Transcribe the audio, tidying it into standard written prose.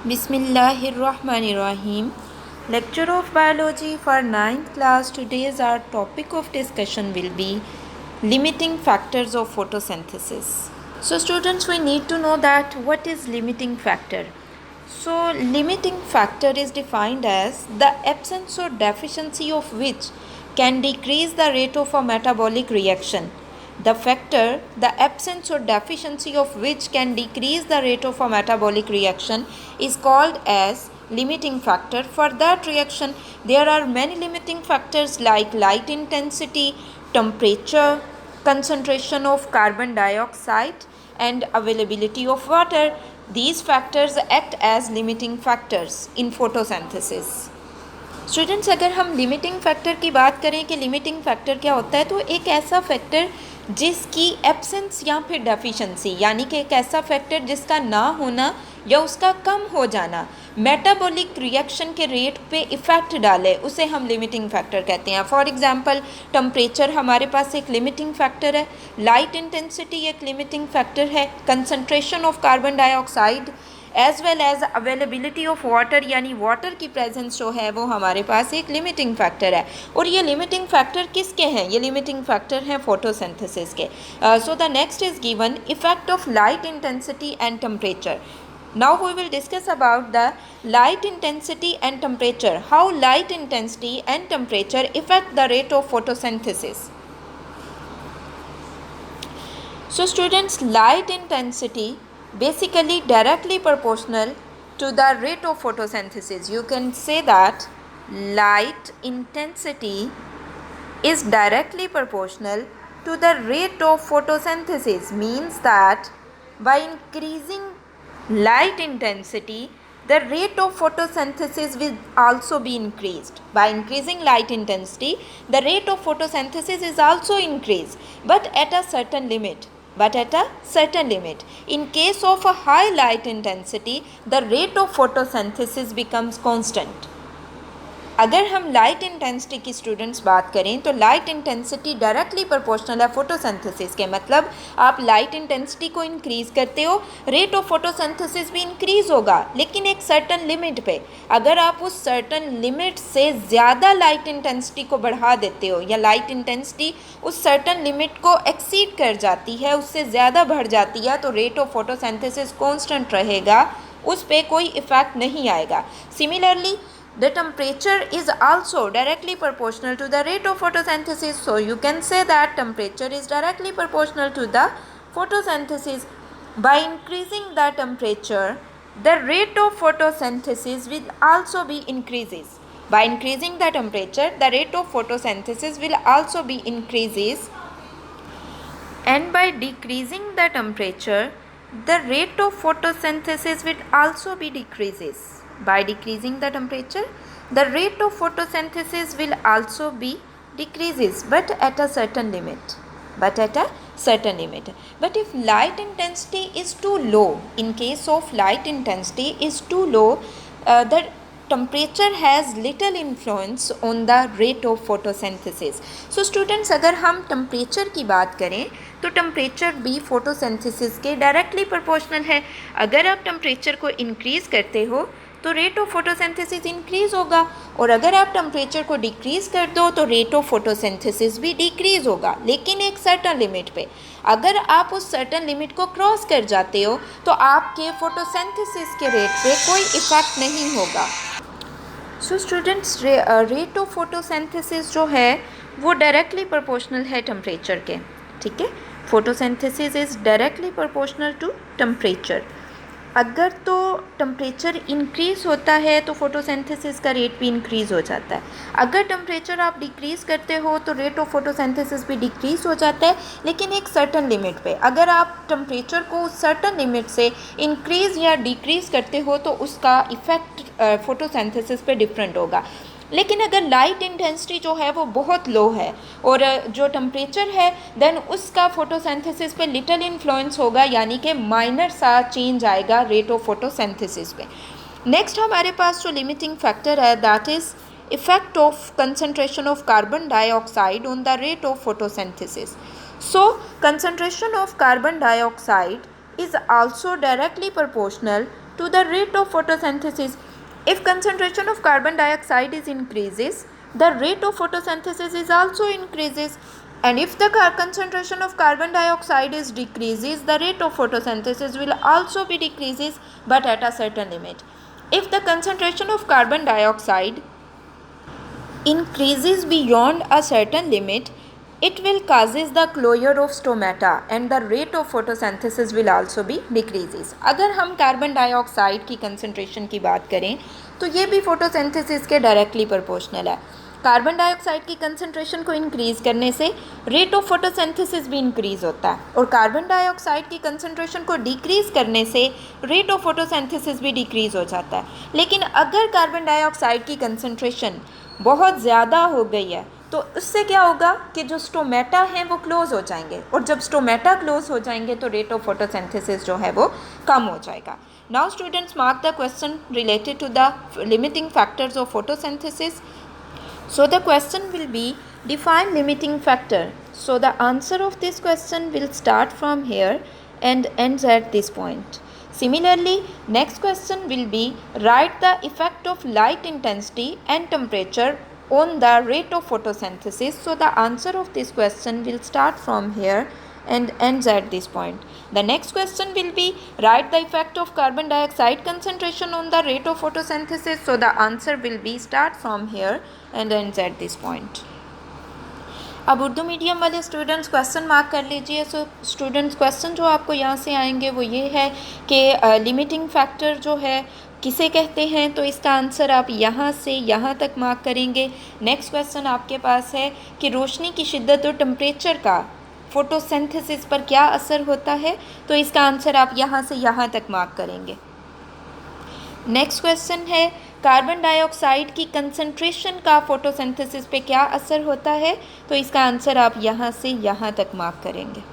Bismillahirrahmanirrahim. Lecture of Biology for 9th class. Today's our topic of discussion will be limiting factors of photosynthesis. So students, we need to know that what is limiting factor. So limiting factor is defined as the absence or deficiency of which can decrease the rate of a metabolic reaction. The factor, the absence or deficiency of which can decrease the rate of a metabolic reaction is called as limiting factor. For that reaction, there are many limiting factors like light intensity, temperature, concentration of carbon dioxide, and availability of water. These factors act as limiting factors in photosynthesis. Students, अगर हम limiting factor की बात करें कि limiting factor क्या होता है, तो एक ऐसा फैक्टर जिसकी एब्सेंस या फिर डेफिशिएंसी, यानी कि एक ऐसा फैक्टर जिसका ना होना या उसका कम हो जाना मेटाबॉलिक रिएक्शन के रेट पे इफ़ेक्ट डाले, उसे हम लिमिटिंग फैक्टर कहते हैं. फॉर एग्जांपल, टेम्परेचर हमारे पास एक लिमिटिंग फैक्टर है, लाइट इंटेंसिटी एक लिमिटिंग फैक्टर है, concentration of carbon dioxide as well as availability of water, यानी वाटर की प्रेजेंस जो है वो हमारे पास एक लिमिटिंग फैक्टर है. और ये लिमिटिंग फैक्टर किसके हैं? ये लिमिटिंग फैक्टर हैं फोटोसिंथेसिस के. So the next is given effect of light intensity and temperature. Now we will discuss about the light intensity and temperature. How light intensity and temperature affect the rate of photosynthesis. So students, light intensity basically directly proportional to the rate of photosynthesis. You can say that light intensity is directly proportional to the rate of photosynthesis. Means that by increasing light intensity, the rate of photosynthesis will also be increased. By increasing light intensity, the rate of photosynthesis is also increased, but at a certain limit. In case of a high light intensity, the rate of photosynthesis becomes constant. अगर हम light intensity की students बात करें तो light intensity directly proportional है photosynthesis के. मतलब आप लाइट इंटेंसिटी को इंक्रीज़ करते हो, रेट ऑफ फोटोसिंथेसिस भी इंक्रीज़ होगा, लेकिन एक सर्टन लिमिट पे. अगर आप उस सर्टन लिमिट से ज़्यादा लाइट इंटेंसिटी को बढ़ा देते हो या लाइट इंटेंसिटी उस सर्टन लिमिट को एक्सीड कर जाती है, उससे ज़्यादा बढ़ जाती है, तो रेट ऑफ फोटोसिंथेसिस कॉन्स्टेंट रहेगा, उस पर कोई इफ़ेक्ट नहीं आएगा. Similarly, the temperature is also directly proportional to the rate of photosynthesis. So you can say that temperature is directly proportional to the photosynthesis. By increasing the temperature, the rate of photosynthesis will also be increases. By increasing the temperature, the rate of photosynthesis will also be increases. And by decreasing the temperature, the rate of photosynthesis will also be decreases. By decreasing the temperature, the rate of photosynthesis will also be decreases, but at a certain limit. But if light intensity is too low, in case of light intensity is too low, the temperature has little influence on the rate of photosynthesis. So students, अगर हम temperature की बात करें तो temperature भी photosynthesis के directly proportional है. अगर आप टेम्परेचर को इंक्रीज़ करते हो तो रेट ऑफ फोटोसिंथेसिस इंक्रीज़ होगा, और अगर आप टेम्परेचर को डिक्रीज़ कर दो तो रेट ऑफ फोटोसिंथेसिस भी डिक्रीज़ होगा, लेकिन एक सर्टन लिमिट पे. अगर आप उस सर्टन लिमिट को क्रॉस कर जाते हो तो आपके फोटोसिंथेसिस के रेट पे कोई इफ़ेक्ट नहीं होगा. So students, rate of photosynthesis जो है वो डायरेक्टली प्रोपोर्शनल है टेम्परेचर के. ठीक है, photosynthesis is directly proportional to temperature. अगर तो टेम्परेचर इंक्रीज़ होता है तो फोटोसिंथेसिस का रेट भी इंक्रीज़ हो जाता है. अगर टेम्परेचर आप डिक्रीज़ करते हो तो रेट ऑफ फोटोसिंथेसिस भी डिक्रीज़ हो जाता है, लेकिन एक सर्टन लिमिट पे. अगर आप टेम्परेचर को उस सर्टन लिमिट से इंक्रीज़ या डिक्रीज़ करते हो तो उसका इफ़ेक्ट फोटोसिंथेसिस पे डिफरेंट होगा. लेकिन अगर लाइट इंटेंसिटी जो है वो बहुत लो है और जो टेम्परेचर है, देन उसका फोटोसिंथेसिस पे लिटिल इन्फ्लुएंस होगा, यानी कि माइनर सा चेंज आएगा रेट ऑफ फोटोसिंथेसिस पे. नेक्स्ट हमारे पास जो लिमिटिंग फैक्टर है, that is effect of concentration of carbon dioxide on the rate of photosynthesis. So concentration of carbon dioxide is also directly proportional to the rate of photosynthesis. If concentration of carbon dioxide is increases, the rate of photosynthesis is also increases. And if the concentration of carbon dioxide is decreases, the rate of photosynthesis will also be decreases, but at a certain limit. If the concentration of carbon dioxide increases beyond a certain limit, it will causes the closure of stomata and the rate of photosynthesis will also be decreases. अगर हम carbon dioxide की concentration की बात करें तो ये भी photosynthesis के डायरेक्टली प्रोपोर्शनल है। कार्बन डाइऑक्साइड की कंसनट्रेशन को इंक्रीज़ करने से रेट ऑफ फोटोसिंथेसिस भी इंक्रीज़ होता है और कार्बन डाइऑक्साइड की कंसनट्रेशन को डिक्रीज़ करने से रेट ऑफ फोटोसिंथेसिस भी डिक्रीज़ हो जाता है। लेकिन अगर कार्बन डाइऑक्साइड की कंसनट्रेशन बहुत ज़्यादा हो गई है तो उससे क्या होगा कि जो स्टोमेटा हैं वो क्लोज़ हो जाएंगे और जब स्टोमेटा क्लोज़ हो जाएंगे तो रेट ऑफ फोटोसिंथेसिस जो है वो कम हो जाएगा। Now students mark the question related to the limiting factors of photosynthesis. So the question will be define limiting factor. So the answer of this question will start from here and ends at this point. Similarly, next question will be write the effect of light intensity and temperature on the rate of photosynthesis. So the answer of this question will start from here and ends at this point. The next question will be write the effect of carbon dioxide concentration on the rate of photosynthesis. So the answer will be start from here and ends at this point. अब Urdu medium वाले students question mark कर लीजिए. So students question जो आपको यहाँ से आएंगे वो ये है कि लिमिटिंग फैक्टर जो है किसे कहते हैं, तो इसका आंसर आप यहाँ से यहाँ तक मार्क करेंगे. नेक्स्ट क्वेश्चन आपके पास है कि रोशनी की शिद्दत और टेम्परेचर का फोटोसिंथेसिस पर क्या असर होता है, तो इसका आंसर आप यहाँ से यहाँ तक मार्क करेंगे. नेक्स्ट क्वेश्चन है कार्बन डाइऑक्साइड की कंसंट्रेशन का फोटोसिंथेसिस पे क्या असर होता है, तो इसका आंसर आप यहाँ से यहाँ तक मार्क करेंगे.